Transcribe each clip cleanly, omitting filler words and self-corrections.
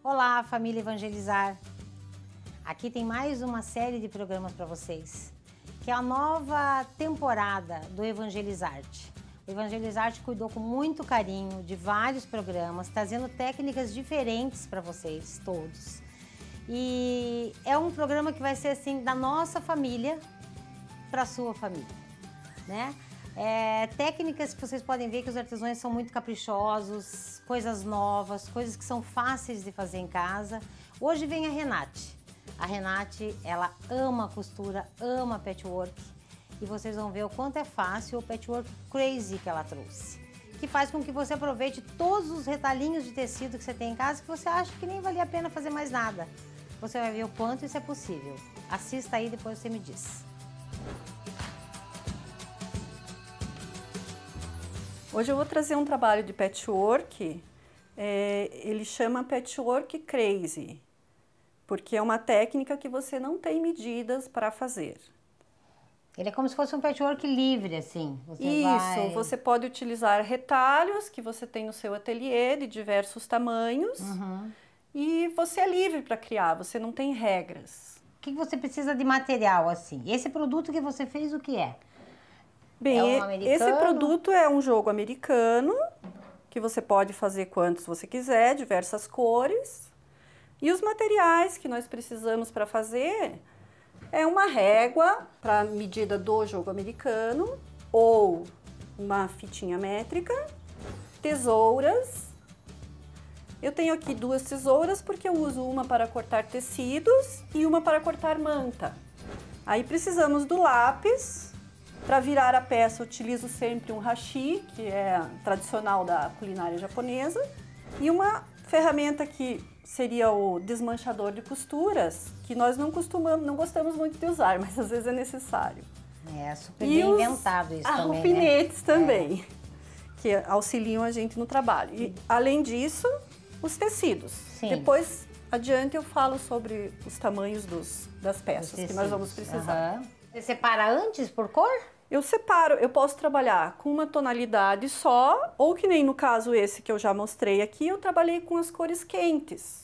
Olá, família Evangelizar! Aqui tem mais uma série de programas para vocês, que é a nova temporada do Evangelizarte. O Evangelizarte cuidou com muito carinho de vários programas, trazendo técnicas diferentes para vocês todos. E é um programa que vai ser assim, da nossa família para a sua família, né? Técnicas que vocês podem ver que os artesãos são muito caprichosos, coisas novas, coisas que são fáceis de fazer em casa. Hoje vem a Renate. A Renate, ela ama costura, ama patchwork e vocês vão ver o quanto é fácil o patchwork crazy que ela trouxe, que faz com que você aproveite todos os retalhinhos de tecido que você tem em casa que você acha que nem valia a pena fazer mais nada. Você vai ver o quanto isso é possível. Assista aí, depois você me diz. Hoje eu vou trazer um trabalho de patchwork, ele chama Patchwork Crazy, porque é uma técnica que você não tem medidas para fazer. Ele é como se fosse um patchwork livre, assim. Você pode utilizar retalhos que você tem no seu ateliê de diversos tamanhos e você é livre para criar, você não tem regras. O que você precisa de material, assim? Esse produto que você fez, o que é? Bem, esse produto é um jogo americano, que você pode fazer quantos você quiser, diversas cores. E os materiais que nós precisamos para fazer é uma régua para medida do jogo americano, ou uma fitinha métrica, tesouras. Eu tenho aqui 2 tesouras porque eu uso uma para cortar tecidos e uma para cortar manta. Aí precisamos do lápis. Para virar a peça, eu utilizo sempre um hashi, que é tradicional da culinária japonesa, e uma ferramenta que seria o desmanchador de costuras, que nós não gostamos muito de usar, mas às vezes é necessário. É super bem inventado isso também, alfinetes também, que auxiliam a gente no trabalho. E além disso, os tecidos. Sim. Depois adiante eu falo sobre os tamanhos das peças que nós vamos precisar. Você separa antes por cor? Eu separo, eu posso trabalhar com uma tonalidade só, ou que nem no caso esse que eu já mostrei aqui, eu trabalhei com as cores quentes.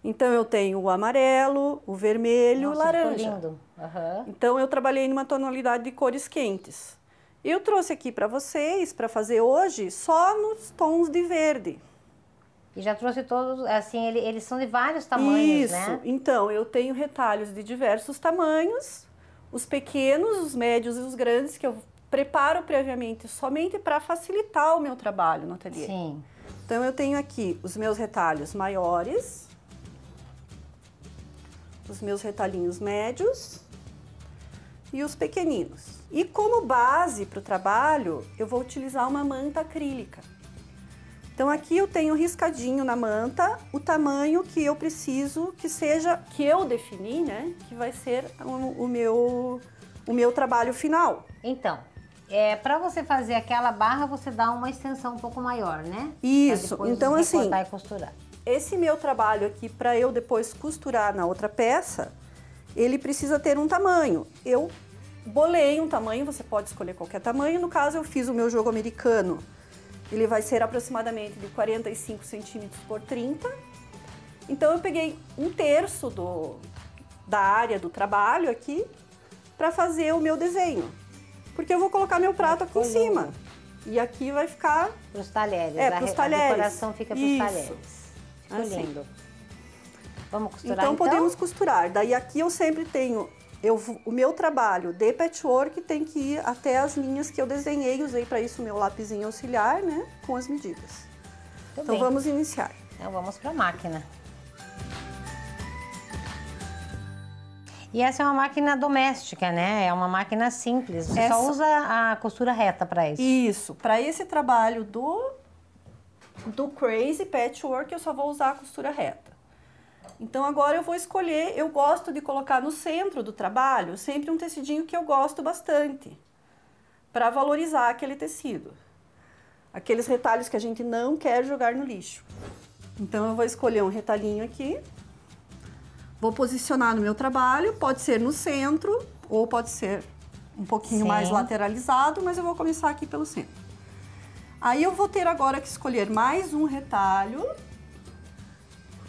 Então eu tenho o amarelo, o vermelho, o laranja. Lindo. Então eu trabalhei numa tonalidade de cores quentes. Eu trouxe aqui para vocês, para fazer hoje, só nos tons de verde. E já trouxe todos, assim, eles são de vários tamanhos, né? Isso, então eu tenho retalhos de diversos tamanhos. Os pequenos, os médios e os grandes, que eu preparo previamente somente para facilitar o meu trabalho no ateliê. Sim. Então eu tenho aqui os meus retalhos maiores, os meus retalhinhos médios e os pequeninos. E como base para o trabalho, eu vou utilizar uma manta acrílica. Então aqui eu tenho riscadinho na manta o tamanho que eu preciso que seja, que eu defini, né? Que vai ser o meu trabalho final. Então, para você fazer aquela barra, você dá uma extensão um pouco maior, né? Isso, então assim, e costurar. Esse meu trabalho aqui, para eu depois costurar na outra peça, ele precisa ter um tamanho. Eu bolei um tamanho, você pode escolher qualquer tamanho. No caso, eu fiz o meu jogo americano. Ele vai ser aproximadamente de 45 centímetros por 30. Então eu peguei 1/3 da área do trabalho aqui para fazer o meu desenho. Porque eu vou colocar meu prato aqui em cima. E aqui vai ficar... Para os talheres. Para os talheres. A decoração fica para os talheres. Ficou lindo. Vamos costurar então? Então podemos costurar. Daí aqui eu sempre tenho... o meu trabalho de patchwork tem que ir até as linhas que eu desenhei, usei para isso o meu lapisinho auxiliar, né, com as medidas. Então vamos iniciar. Então vamos para a máquina. E essa é uma máquina doméstica, né? É uma máquina simples. Você só usa a costura reta para isso. Isso. Para esse trabalho do Crazy Patchwork eu só vou usar a costura reta. Então agora eu vou escolher, eu gosto de colocar no centro do trabalho sempre um tecidinho que eu gosto bastante, para valorizar aquele tecido. Aqueles retalhos que a gente não quer jogar no lixo. Então eu vou escolher um retalhinho aqui, vou posicionar no meu trabalho, pode ser no centro ou pode ser um pouquinho mais lateralizado, mas eu vou começar aqui pelo centro. Aí eu vou ter agora que escolher mais um retalho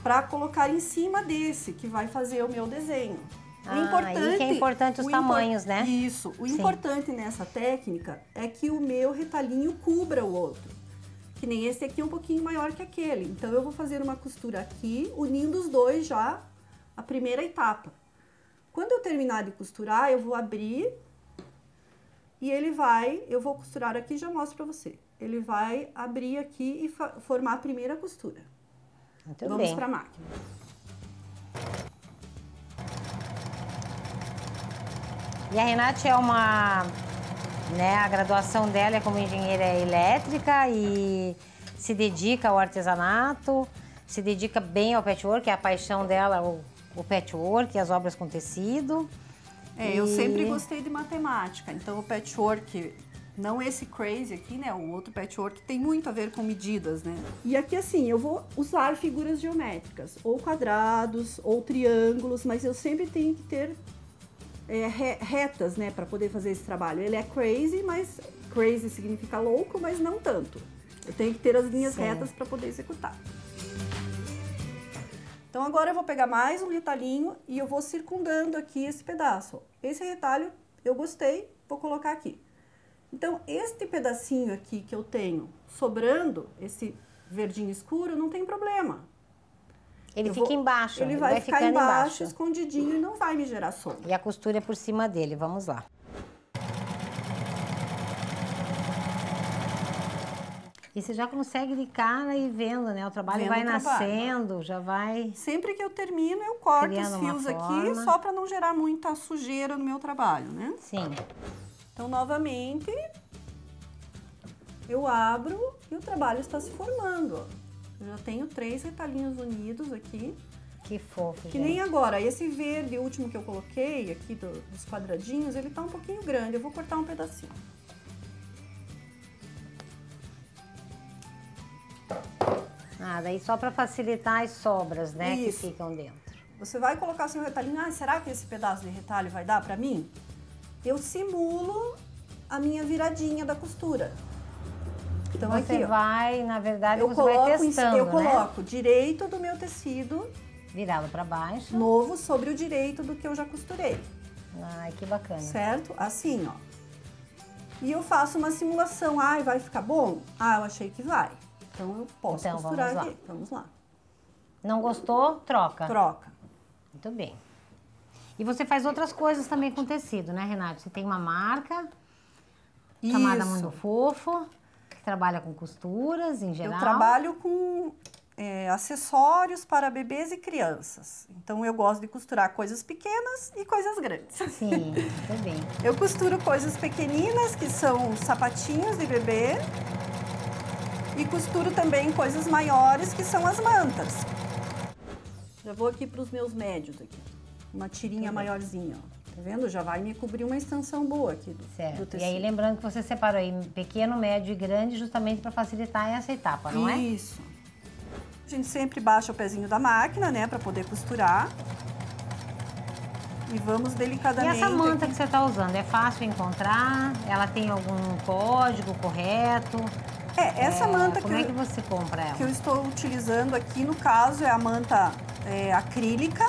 para colocar em cima desse, que vai fazer o meu desenho. O importante, que é importante os tamanhos, né? Isso. O importante nessa técnica é que o meu retalhinho cubra o outro. Que nem esse aqui é um pouquinho maior que aquele. Então, eu vou fazer uma costura aqui, unindo os dois já, a primeira etapa. Quando eu terminar de costurar, eu vou abrir e eu vou costurar aqui e já mostro pra você. Ele vai abrir aqui e formar a primeira costura. Muito Vamos bem. pra máquina. E a Renate é a graduação dela é como engenheira elétrica e se dedica ao artesanato, se dedica bem ao patchwork, é a paixão dela, o patchwork, as obras com tecido. Eu sempre gostei de matemática, então o patchwork, não esse crazy aqui, né, o outro patchwork tem muito a ver com medidas, né. E aqui assim, eu vou usar figuras geométricas, ou quadrados, ou triângulos, mas eu sempre tenho que ter retas, né, para poder fazer esse trabalho. Ele é crazy, mas crazy significa louco, mas não tanto. Eu tenho que ter as linhas retas para poder executar. Então agora eu vou pegar mais um retalhinho e eu vou circundando aqui esse pedaço. Esse retalho eu gostei, vou colocar aqui. Então este pedacinho aqui que eu tenho sobrando, esse verdinho escuro, não tem problema. Ele fica embaixo. Ele vai ficar embaixo, escondidinho e não vai me gerar sombra. E a costura é por cima dele, vamos lá. E você já consegue de cara ir vendo, né? O trabalho vai nascendo, já vai... Sempre que eu termino, eu corto os fios aqui, só para não gerar muita sujeira no meu trabalho, né? Sim. Então, novamente, eu abro e o trabalho está se formando, ó. Eu já tenho 3 retalhinhos unidos aqui. Que fofo, gente. Que nem agora. Esse verde último que eu coloquei aqui dos quadradinhos, ele tá um pouquinho grande. Eu vou cortar um pedacinho. Daí só para facilitar as sobras, né, Isso. que ficam dentro. Você vai colocar assim o retalhinho. Será que esse pedaço de retalho vai dar pra mim? Eu simulo a minha viradinha da costura. Então você aqui, vai, na verdade, você vai testando, eu coloco direito do meu tecido, virado para baixo, novo sobre o direito do que eu já costurei. Ai, que bacana. Certo? Assim, ó. E eu faço uma simulação. Vai ficar bom? Eu achei que vai. Então eu posso costurar aqui. Vamos lá. Não gostou? Troca. Troca. Muito bem. E você faz outras coisas também com tecido, né, Renate? Você tem uma marca chamada Mundo Fofo, que trabalha com costuras em geral. Eu trabalho com acessórios para bebês e crianças. Então eu gosto de costurar coisas pequenas e coisas grandes. Sim, muito bem. Eu costuro coisas pequeninas, que são sapatinhos de bebê. E costuro também coisas maiores, que são as mantas. Já vou aqui para os meus médios aqui. Uma tirinha maiorzinha, ó. Tá vendo? Já vai me cobrir uma extensão boa aqui do tecido. E aí, lembrando que você separou aí pequeno, médio e grande, justamente para facilitar essa etapa, não é? Isso. A gente sempre baixa o pezinho da máquina, né, para poder costurar. E vamos delicadamente... E essa manta que você está usando, é fácil encontrar? Ela tem algum código correto? Essa manta como é que você compra ela? Que eu estou utilizando aqui, no caso, é a manta acrílica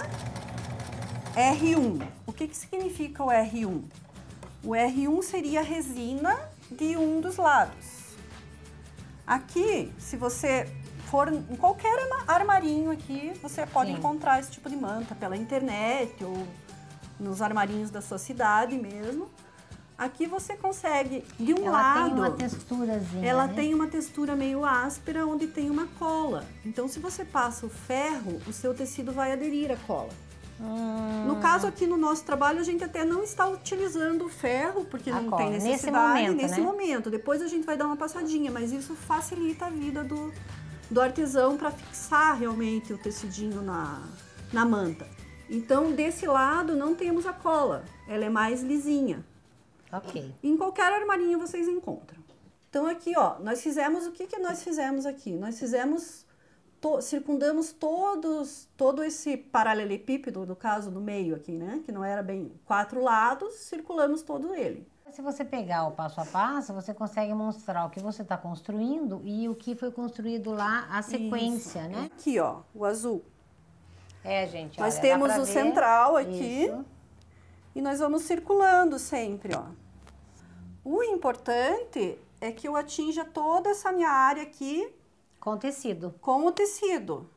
R1. O que significa o R1? O R1 seria a resina de um dos lados. Aqui, se você for em qualquer armarinho aqui, você pode encontrar esse tipo de manta pela internet ou nos armarinhos da sua cidade mesmo. Aqui você consegue, de um lado... Ela tem uma texturazinha, Ela né? tem uma textura meio áspera, onde tem uma cola. Então, se você passa o ferro, o seu tecido vai aderir à cola. No caso aqui no nosso trabalho, a gente até não está utilizando o ferro, porque não tem necessidade nesse momento. Depois a gente vai dar uma passadinha, mas isso facilita a vida do artesão para fixar realmente o tecidinho na manta. Então, desse lado não temos a cola, ela é mais lisinha. Ok. Em qualquer armarinho vocês encontram. Então aqui, ó, nós fizemos, o que nós fizemos aqui? Nós fizemos circundamos todo esse paralelepípedo, no caso, no meio aqui, né? Que não era bem 4 lados, circulamos todo ele. Se você pegar o passo a passo, você consegue mostrar o que você está construindo e o que foi construído lá, a sequência, Isso. né? Aqui, ó, o azul. Gente, Nós olha, temos dá pra o ver. central aqui. Isso. E nós vamos circulando sempre, ó. O importante é que eu atinja toda essa minha área aqui Com tecido. com o tecido.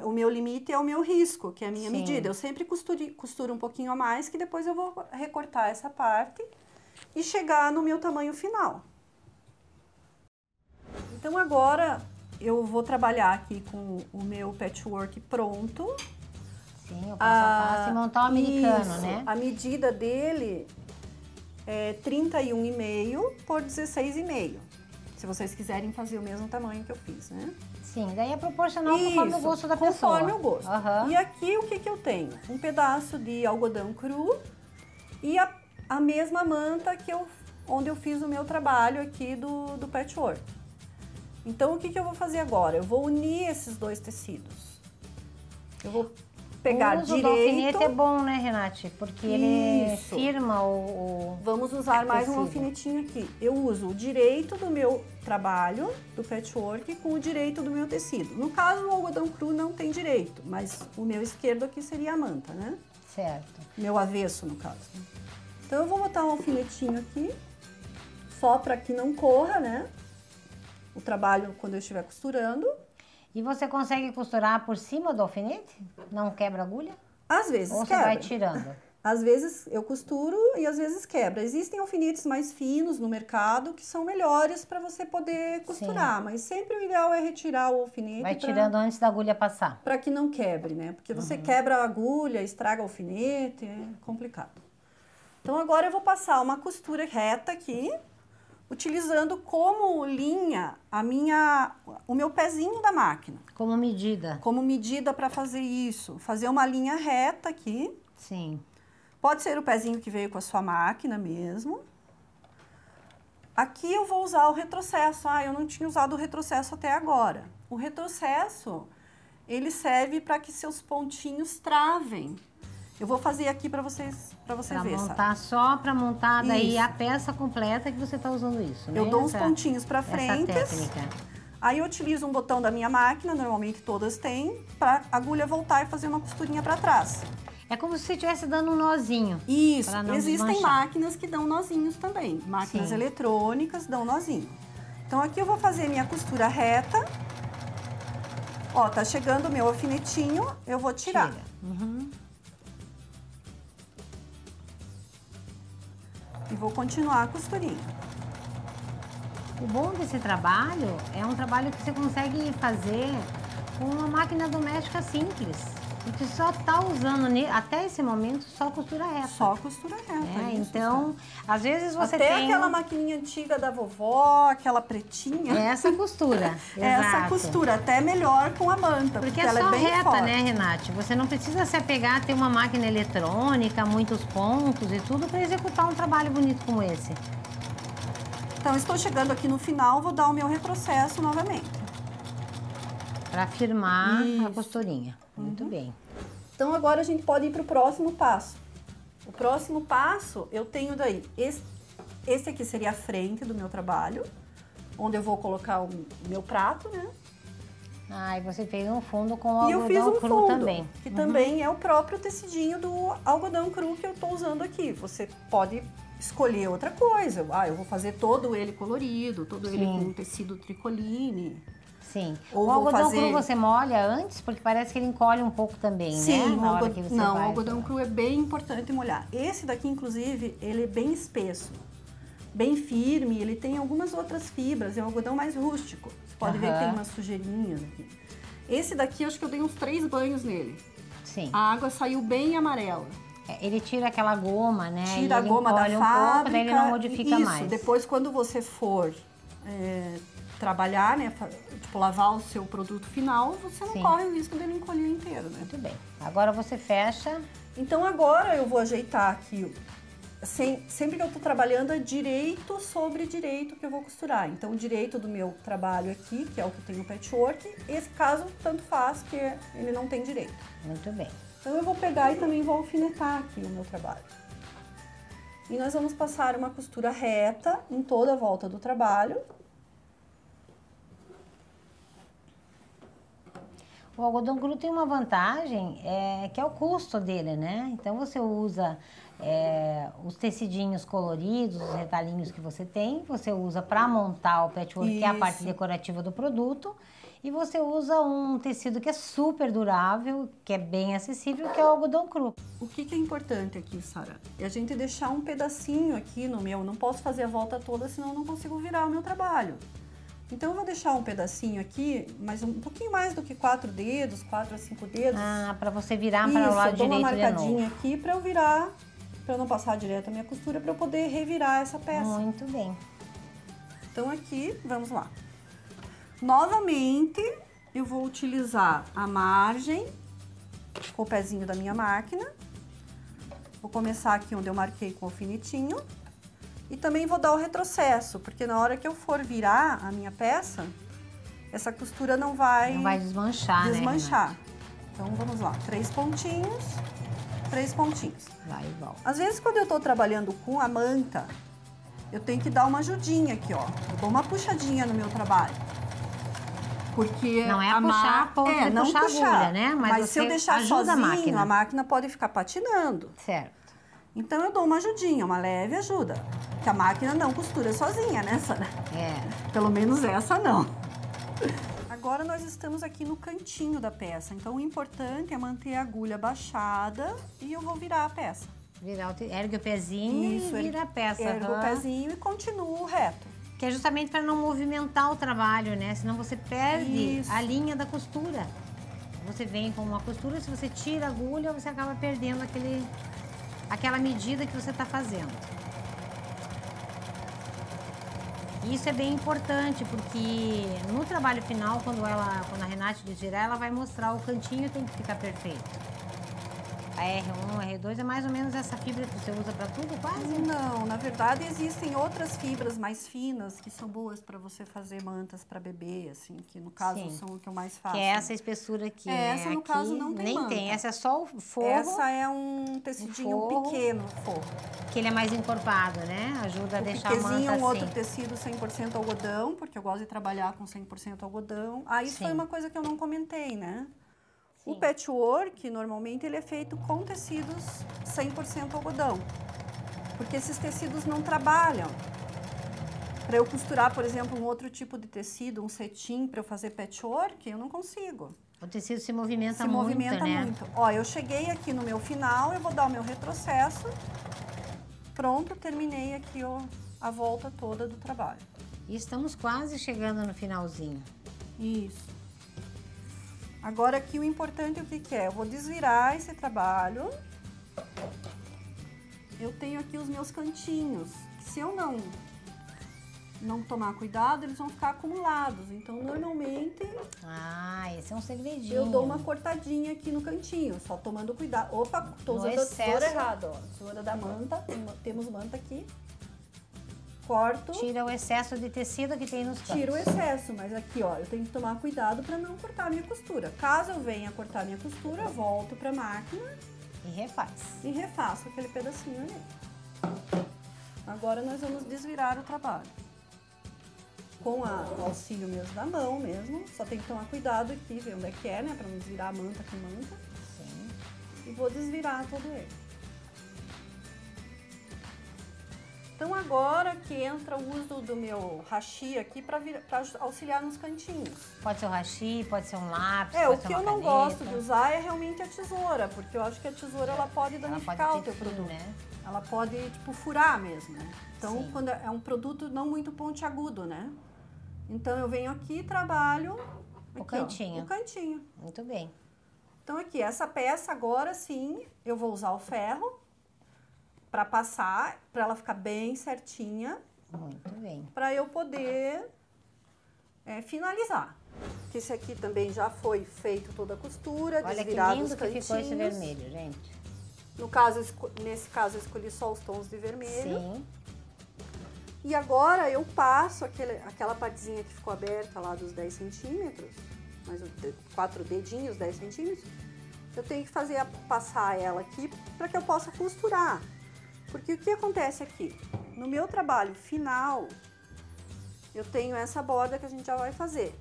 O meu limite é o meu risco, que é a minha Sim. medida. Eu sempre costuro um pouquinho a mais, que depois eu vou recortar essa parte e chegar no meu tamanho final. Então agora eu vou trabalhar aqui com o meu patchwork pronto. Sim, o passo a passo e montar o americano, Isso. né? A medida dele é 31,5 por 16,5. Se vocês quiserem fazer o mesmo tamanho que eu fiz, né? Sim, daí é proporcional conforme o gosto da pessoa. Conforme o gosto. Uhum. E aqui o que eu tenho? Um pedaço de algodão cru e a mesma manta onde eu fiz o meu trabalho aqui do patchwork. Então o que eu vou fazer agora? Eu vou unir esses dois tecidos. Eu vou pegar o uso direito. do alfinete é bom, né, Renate? Porque ele firma o Vamos usar mais um tecido. alfinetinho aqui. Eu uso o direito do meu trabalho, do patchwork, com o direito do meu tecido. No caso, o algodão cru não tem direito, mas o meu esquerdo aqui seria a manta, né? Certo. Meu avesso, no caso. Então, eu vou botar um alfinetinho aqui, só para que não corra, né? O trabalho quando eu estiver costurando. E você consegue costurar por cima do alfinete? Não quebra a agulha? Às vezes Ou quebra. você vai tirando? Às vezes eu costuro e às vezes quebra. Existem alfinetes mais finos no mercado que são melhores para você poder costurar, Sim. mas sempre o ideal é retirar o alfinete. Vai tirando antes da agulha passar. Para que não quebre, né? Porque você quebra a agulha, estraga o alfinete, é complicado. Então agora eu vou passar uma costura reta aqui, utilizando como linha o meu pezinho da máquina. Como medida. Como medida para fazer isso. Fazer uma linha reta aqui. Sim. Pode ser o pezinho que veio com a sua máquina mesmo. Aqui eu vou usar o retrocesso. Eu não tinha usado o retrocesso até agora. O retrocesso, ele serve para que seus pontinhos travem. Eu vou fazer aqui para você ver, montar, só para montar daí a peça completa que você está usando isso, né? Eu dou uns pontinhos para frente. Essa técnica. Aí eu utilizo um botão da minha máquina, normalmente todas têm, para a agulha voltar e fazer uma costurinha para trás. É como se você estivesse dando um nozinho. Isso, não existem desmanchar. máquinas que dão nozinhos também. Máquinas Sim. eletrônicas dão nozinho. Então aqui eu vou fazer minha costura reta. Ó, tá chegando o meu alfinetinho, eu vou tirar. Tira. Uhum. E vou continuar a costurinha. O bom desse trabalho é um trabalho que você consegue fazer com uma máquina doméstica simples. E que só está usando, até esse momento, só costura reta. Só costura reta. Isso, então, às vezes você até tem... aquela maquininha antiga da vovó, aquela pretinha. Essa costura, Essa exato. costura, até melhor com a manta. Porque ela é só é bem reta, forte. né, Renate? Você não precisa se apegar a ter uma máquina eletrônica, muitos pontos e tudo para executar um trabalho bonito como esse. Então, estou chegando aqui no final, vou dar o meu retrocesso novamente. Para firmar a costurinha. Muito bem. Então, agora a gente pode ir para o próximo passo. O próximo passo, eu tenho daí, esse aqui seria a frente do meu trabalho, onde eu vou colocar o meu prato, né? E você fez um fundo com E eu fiz algodão um cru fundo, também. que também é o próprio tecidinho do algodão cru que eu estou usando aqui. Você pode escolher outra coisa. Eu vou fazer todo ele colorido, todo ele com tecido tricoline. Sim. Ou o algodão cru você molha antes? Porque parece que ele encolhe um pouco também, né? Na hora que você o vai. algodão cru é bem importante molhar. Esse daqui, inclusive, ele é bem espesso, bem firme, ele tem algumas outras fibras, é um algodão mais rústico. Você pode ver que tem umas sujeirinhas aqui. Esse daqui, acho que eu dei uns 3 banhos nele. Sim. A água saiu bem amarela. Ele tira aquela goma, né? Tira a goma da fábrica. Pouco, daí ele não modifica mais. Depois, quando você for trabalhar, né, tipo, lavar o seu produto final, você não corre o risco dele encolher inteiro, né? Muito bem. Agora você fecha. Então, agora eu vou ajeitar aqui sempre que eu tô trabalhando é direito sobre direito que eu vou costurar. Então, o direito do meu trabalho aqui, que é o que tem o patchwork, esse caso, tanto faz que ele não tem direito. Muito bem. Então, eu vou pegar e também vou alfinetar aqui o meu trabalho. E nós vamos passar uma costura reta em toda a volta do trabalho. O algodão cru tem uma vantagem, que é o custo dele, né? Então, você usa os tecidinhos coloridos, os retalhinhos que você tem, você usa para montar o patchwork, que é a parte decorativa do produto, e você usa um tecido que é super durável, que é bem acessível, que é o algodão cru. O que é importante aqui, Sara? É a gente deixar um pedacinho aqui no meu, não posso fazer a volta toda, senão eu não consigo virar o meu trabalho. Então, eu vou deixar um pedacinho aqui, mas um pouquinho mais do que 4 dedos, 4 a 5 dedos. Ah, para você virar para o lado direito de novo. Isso, eu dou uma marcadinha aqui para eu virar, para eu não passar direto a minha costura, para eu poder revirar essa peça. Muito bem. Então, aqui, vamos lá. Novamente, eu vou utilizar a margem com o pezinho da minha máquina. Vou começar aqui onde eu marquei com o alfinetinho. E também vou dar o retrocesso, porque na hora que eu for virar a minha peça, essa costura não vai desmanchar, né? Então, vamos lá. 3 pontinhos, 3 pontinhos. Vai igual. Às vezes, quando eu tô trabalhando com a manta, eu tenho que dar uma ajudinha aqui, ó. Eu dou uma puxadinha no meu trabalho. Porque não é puxar a ponta, não puxar a agulha, né? Mas se eu deixar sozinho, a máquina pode ficar patinando. Certo. Então, eu dou uma ajudinha, uma leve ajuda. Que a máquina não costura sozinha, né, Sara? Pelo menos essa não. Agora, nós estamos aqui no cantinho da peça. Então, o importante é manter a agulha baixada e eu vou virar a peça. Ergue o pezinho e vira a peça. Ergue o pezinho e continuo reto. Que é justamente para não movimentar o trabalho, né? Senão você perde a linha da costura. Você vem com uma costura, se você tira a agulha, você acaba perdendo aquela medida que você está fazendo. Isso é bem importante, porque no trabalho final, quando a Renate desvirar, ela vai mostrar o cantinho, tem que ficar perfeito. A R1, R2 é mais ou menos essa fibra que você usa para tudo, quase? Não, na verdade existem outras fibras mais finas que são boas para você fazer mantas para bebê, assim, que no caso são o que eu mais faço. Que é essa espessura aqui, né? Essa no caso não tem manta. Nem tem, essa é só o forro. Essa é um tecidinho pequeno, forro. Que ele é mais encorpado, né? Ajuda a deixar a manta assim. É um outro tecido 100% algodão, porque eu gosto de trabalhar com 100% algodão. Ah, isso foi uma coisa que eu não comentei, né? O patchwork, normalmente, ele é feito com tecidos 100% algodão. Porque esses tecidos não trabalham. Para eu costurar, por exemplo, um outro tipo de tecido, um cetim, para eu fazer patchwork, eu não consigo. O tecido se movimenta muito, Se movimenta né? muito. Ó, eu cheguei aqui no meu final, eu vou dar o meu retrocesso. Pronto, terminei aqui, ó, a volta toda do trabalho. E estamos quase chegando no finalzinho. Isso. Agora aqui o importante é o que é? Eu vou desvirar esse trabalho. Eu tenho aqui os meus cantinhos. Se eu não tomar cuidado, eles vão ficar acumulados. Então, normalmente... Ah, esse é um segredinho. Eu dou uma cortadinha aqui no cantinho, só tomando cuidado. Opa, tô usando a tesoura errada, ó. Tesoura da manta, temos manta aqui. Corto. Tira o excesso de tecido que tem nos cantos. Tira o excesso, mas aqui, ó, eu tenho que tomar cuidado para não cortar a minha costura. Caso eu venha cortar a minha costura, eu volto para a máquina. E refaz. E refaço aquele pedacinho ali. Agora nós vamos desvirar o trabalho. Com o auxílio mesmo da mão mesmo. Só tem que tomar cuidado aqui, ver onde é que é, né? Para não desvirar a manta com manta. Sim. E vou desvirar todo ele. Então, agora que entra o uso do meu hashi aqui para auxiliar nos cantinhos. Pode ser o hashi, pode ser um lápis, o que eu não gosto de usar é realmente a tesoura, porque eu acho que a tesoura ela pode danificar o teu produto. Né? Ela pode, tipo, furar mesmo, né? Então, quando é um produto não muito pontiagudo, né? Então, eu venho aqui e trabalho... O cantinho. O cantinho. Muito bem. Então, aqui, essa peça agora sim, eu vou usar o ferro para passar, para ela ficar bem certinha. Muito bem. Para eu poder finalizar. Que esse aqui também já foi feito toda a costura, olha desvirado que lindo os cantinhos. Que ficou esse vermelho, gente. No caso, nesse caso, eu escolhi só os tons de vermelho. Sim. E agora eu passo aquela partezinha que ficou aberta lá dos 10 centímetros, mais 4 dedinhos, 10 centímetros, eu tenho que passar ela aqui para que eu possa costurar. Porque o que acontece aqui? No meu trabalho final, eu tenho essa borda que a gente já vai fazer.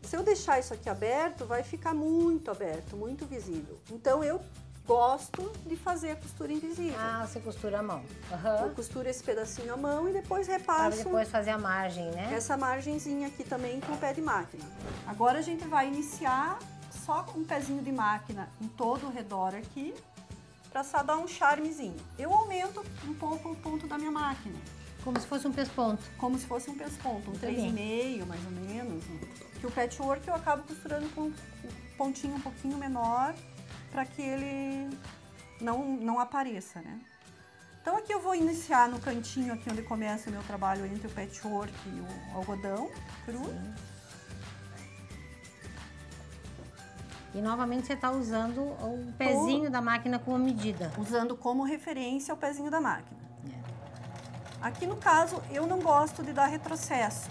Se eu deixar isso aqui aberto, vai ficar muito aberto, muito visível. Então, eu gosto de fazer a costura invisível. Ah, você costura a mão. Eu costuro esse pedacinho à mão e depois repasso. Para depois fazer a margem, né? Essa margenzinha aqui também com o pé de máquina. Agora a gente vai iniciar só com um pezinho de máquina em todo o redor aqui, para só dar um charmezinho. Eu aumento um pouco o ponto da minha máquina. Como se fosse um pesponto. Como se fosse um pesponto, um 3,5 mais ou menos. Que o patchwork eu acabo costurando com um pontinho um pouquinho menor, para que ele não apareça, né? Então aqui eu vou iniciar no cantinho aqui onde começa o meu trabalho entre o patchwork e o algodão cru. Sim. E novamente você está usando o pezinho da máquina como medida. Usando como referência o pezinho da máquina. Aqui no caso eu não gosto de dar retrocesso.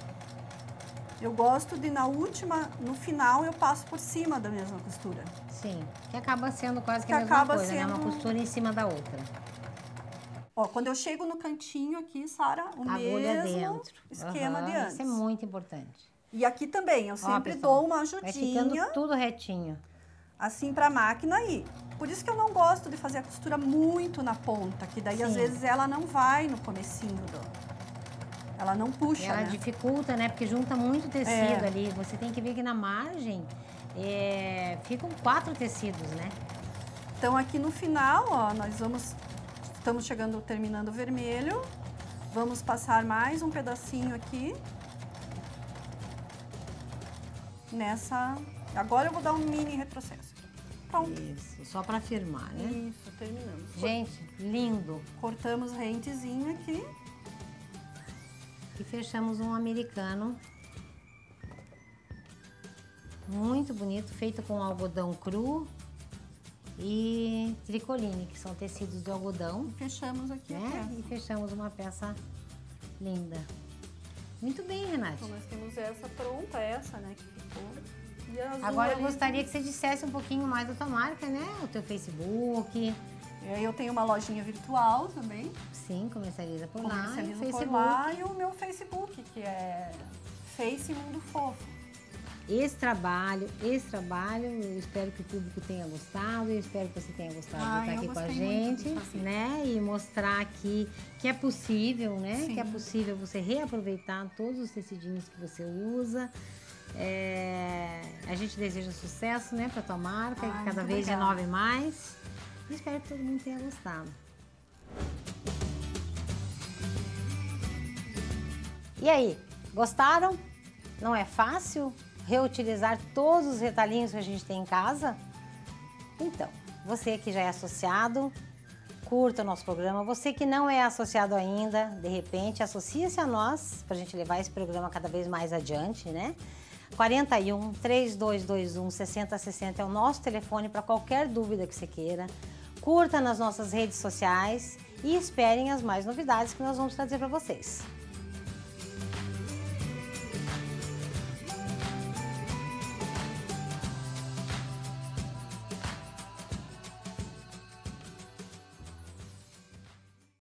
Eu gosto de no final eu passo por cima da mesma costura. Sim, que acaba sendo quase que a mesma coisa, né? Uma costura em cima da outra. Ó, quando eu chego no cantinho aqui, Sara, o agulha mesmo dentro. esquema de antes. Isso é muito importante. E aqui também, eu sempre dou uma ajudinha. Vai ficando tudo retinho. Assim pra máquina ir. Por isso que eu não gosto de fazer a costura muito na ponta, que daí às vezes ela não vai no comecinho ela não puxa, ela né? dificulta, né? Porque junta muito tecido ali. Você tem que ver que na margem ficam 4 tecidos, né? Então aqui no final, ó, estamos terminando o vermelho. Vamos passar mais um pedacinho aqui. Agora eu vou dar um mini retrocesso. Pronto. Isso, só para firmar, né? Isso, terminamos. Gente, lindo. Cortamos rentezinho aqui. E fechamos um americano. Muito bonito, feito com algodão cru e tricoline, que são tecidos de algodão. E fechamos aqui a peça. E fechamos uma peça linda. Muito bem, Renate. Então nós temos essa pronta, né, que ficou. Agora eu gostaria que você dissesse um pouquinho mais da tua marca, né? O teu Facebook. Eu tenho uma lojinha virtual também. Sim, comercializa por lá. Comercializa por lá e o meu Facebook, que é Face Mundo Fofo. Esse trabalho, eu espero que o público tenha gostado, eu espero que você tenha gostado de estar aqui com a gente, né? E mostrar aqui que é possível, né? Sim. Que é possível você reaproveitar todos os tecidinhos que você usa. A gente deseja sucesso, né, para tua marca, que cada vez renove mais. E espero que todo mundo tenha gostado. E aí, gostaram? Não é fácil reutilizar todos os retalhinhos que a gente tem em casa? Então, você que já é associado, curta o nosso programa. Você que não é associado ainda, de repente, associe-se a nós para a gente levar esse programa cada vez mais adiante, né? 41 3221 6060 é o nosso telefone para qualquer dúvida que você queira. Curta nas nossas redes sociais e esperem as mais novidades que nós vamos trazer para vocês.